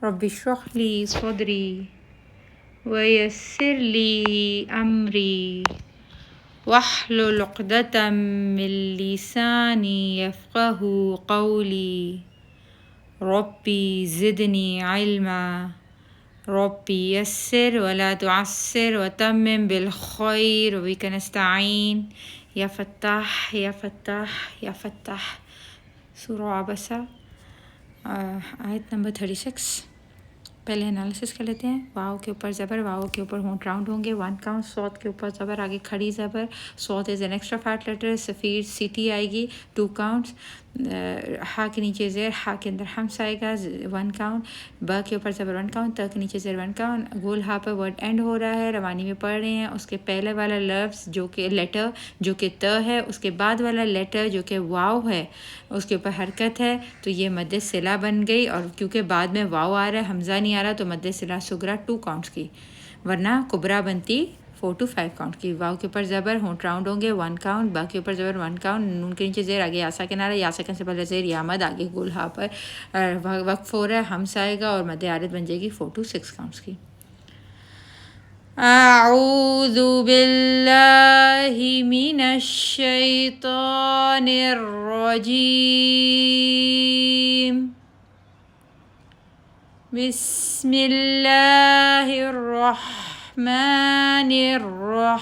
رب اشرح لي صدري ويسر لي أمري واحلل عقدة من لساني يفقه قولي ربي زدني علما ربي يسر ولا تعسر وتمم بالخير وبك نستعين يا فتاح يا فتاح يا فتاح. سورة عبسة آیت نمبر 36. پہلے انالیسس کر لیتے ہیں. واؤ کے اوپر زبر، واؤ کے اوپر ہونٹ راؤنڈ ہوں گے. 1 کاؤنٹ. صاد کے اوپر زبر، آگے کھڑی زبر. صاد is an extra fat letter. سفیر سیٹی آئے گی. 2 کاؤنٹس. ہا کے نیچے زیر، ہا کے اندر ہمس آئے گا. 1 کاؤنٹ. با کے اوپر زبر 1 کاؤنٹ. تا کے نیچے زیر 1 کاؤنٹ. گول ہا پر ورڈ اینڈ ہو رہا ہے، روانی میں پڑھ رہے ہیں. اس کے پہلے والا لفظ جو کہ لیٹر جو کہ ت ہے، اس کے بعد والا لیٹر جو کہ واؤ ہے، اس کے اوپر حرکت ہے، تو یہ مد صلہ بن گئی. اور کیونکہ بعد میں واؤ آ رہا ہے، حمزہ نہیں آ رہا، تو مد صلہ صغریٰ 2 کاؤنٹس کی، ورنہ کبریٰ بنتی 4 to 5 کاؤنٹ کی. واؤ کے اوپر زبر، ہونٹ راؤنڈ ہوں گے. 1 کاؤنٹ. با کے اوپر زبر 1 کاؤنٹ. نون کے نیچے زیر، آگے یا ساکن آ رہا ہے. یا ساکن سے پہلے زیر یا مد، آگے گول ہا پر وقف ہو رہا ہے، ہمس آئے گا اور مد عارض بن جائے گی 4 to 6 کاؤنٹس کی. اعوذ باللہ من الشیطان الرجیم. بسم اللہ الرحمن الرحیم.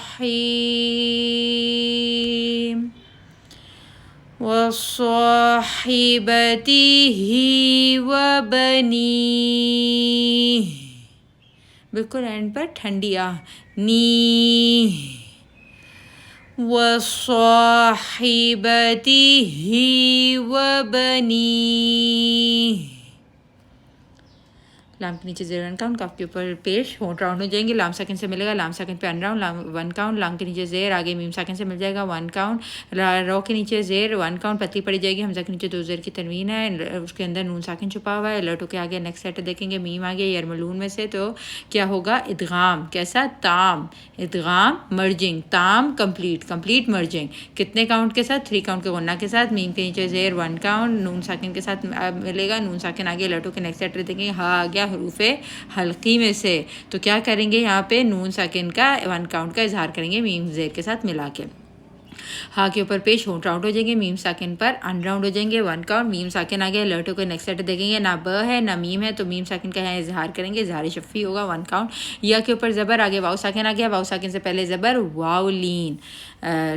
وصاحبته وبنیہ. بالکل اینڈ پر ٹھنڈی آ نی. وصاحبته وبنیہ. لام کے نیچے زیر 1 کاؤنٹ. کاف کے اوپر پیش، ہونٹ راؤنڈ ہو جائیں گے. لام ساکن سے ملے گا، لام ساکن پہ ان راؤنڈ. 1 کاؤنٹ. لام کے نیچے زیر، آگے میم ساکن سے مل جائے گا 1 کاؤنٹ. رو کے نیچے زیر 1 کاؤنٹ، پتلی پڑی جائے گی. حمزہ کے نیچے 2 زیر کی تنوین ہے، اس کے اندر نون ساکن چھپا ہوا ہے. لٹو کے آگے نیکسٹ لیٹر دیکھیں گے، میم آگے یرملون میں سے، تو کیا ہوگا؟ ادغام. کیسا؟ تام. ادغام مرجنگ، تام کمپلیٹ مرجنگ. کتنے کاؤنٹ کے ساتھ؟ 3 کاؤنٹ کے غنہ کے ساتھ. میم کے نیچے زیر 1 کاؤنٹ، نون ساکن کے ساتھ ملے گا. نون ساکن آگے، لٹو کے نیکسٹ لیٹر دیکھیں گے، ہا آ گیا حروف حلقی میں سے، تو کیا کریں گے یہاں پہ؟ نون ساکن کا 1 کاؤنٹ کا اظہار کریں گے میم زیر کے ساتھ ملا کے. ہا کے اوپر پیش، ہونٹ راؤنڈ ہو جائیں گے. میم ساکن پر ان راؤنڈ ہو جائیں گے 1 کاؤنٹ. میم ساکن آ گیا، لٹو کے نیکسٹ لیٹر دیکھیں گے، نہ ب ہے نہ میم ہے، تو میم ساکن کا ہے اظہار کریں گے، اظہار شفی ہوگا 1 کاؤنٹ. یا کے اوپر زبر، آگے واؤ ساکن آ گیا. واؤ ساکن سے پہلے زبر، واؤ لین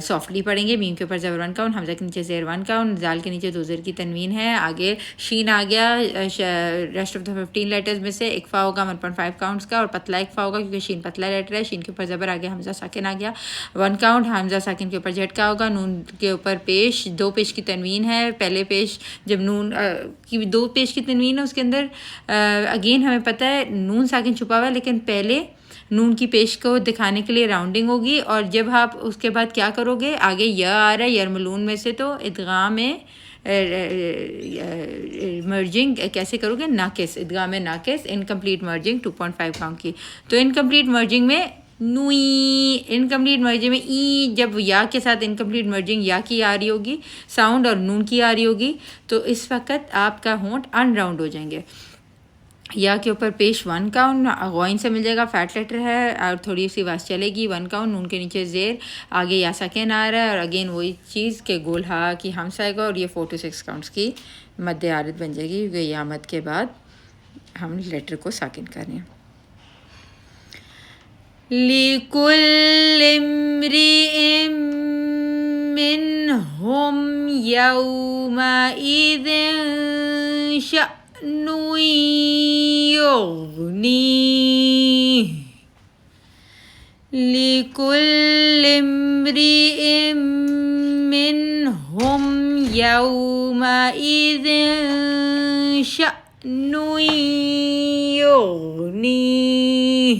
سافٹلی پڑھیں گے. میم کے اوپر زبر 1 کاؤنٹ. حمزہ کے نیچے زیر 1 کاؤنٹ. زال کے نیچے 2 زیر کی تنوین ہے. آگے شین آ گیا. ریسٹ آف دا 15 لیٹرز میں سے اکفا ہوگا 1.5 کاؤنٹس کا، اور پتلا اکفا ہوگا کیونکہ شین پتلا لیٹر ہے. شین کے اوپر زبر، آگے حمزہ ساکن آ گیا 1 کاؤنٹ. حمزہ ساکن کے اوپر جھٹکا ہوگا. نون کے اوپر پیش، 2 پیش کی تنوین ہے. پہلے پیش جب نون کی 2 پیش کی تنوین ہے، اس کے اندر اگین ہمیں پتہ ہے نون ساکن چھپا ہوا ہے، لیکن پہلے نون کی پیش کو دکھانے کے لیے راؤنڈنگ ہوگی. اور جب آپ اس کے بعد کیا کرو گے؟ آگے یا آ رہا ہے یرملون میں سے، تو ادغام مرجنگ کیسے کرو گے؟ ناقص. ادغام ناقص، انکمپلیٹ مرجنگ 2.5 کاؤنٹ کی. تو انکمپلیٹ مرجنگ میں نوئی، انکمپلیٹ مرجنگ میں ای، جب یا کے ساتھ انکمپلیٹ مرجنگ یا کی آ رہی ہوگی ساؤنڈ اور نون کی آ رہی ہوگی، تو اس وقت آپ کا ہونٹ ان راؤنڈ ہو جائیں گے. یا کے اوپر پیش 1 کاؤنٹ. غوائن سے مل جائے گا، فیٹ لیٹر ہے اور تھوڑی سی واس چلے گی 1 کاؤنٹ. نون کے نیچے زیر، آگے یا ساکن آ رہا ہے، اور اگین وہی چیز کہ گول ہا کی ہمس آئے گا، اور یہ 4 to 6 کاؤنٹس کی مد عارض بن جائے گی، کیونکہ یا مد کے بعد ہم لیٹر کو ساکن کر رہے ہیں. لِكُلِّ امْرِئٍ مِّنْهُمْ يَوْمَئِذٍ شَأْنٌ يُغْنِيهِ. لِكُلِّ امْرِئٍ مِّنْهُمْ يَوْمَئِذٍ شَأْنٌ يُغْنِيهِ.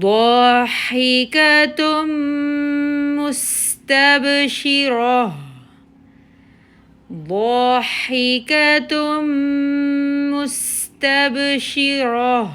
ضاحكة مستبشرة، ضاحكة مستبشرة،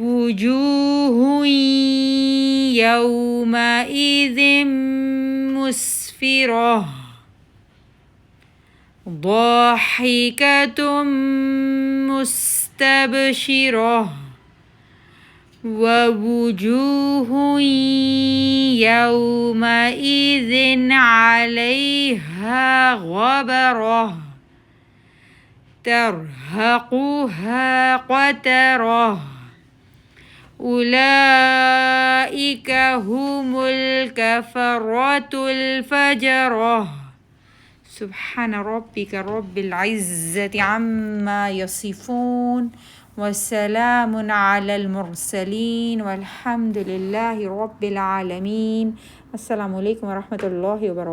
وجوه يومئذ مسفرة ضاحكة مستبشرة ووجوه يومئذ عليها غبرة ترهقها قترة أولئك هم الكفرة الفجرة. سبحان ربك رب العزة عما يصفون والسلام على المرسلين والحمد لله رب العالمين. السلام عليكم ورحمة الله وبركاته.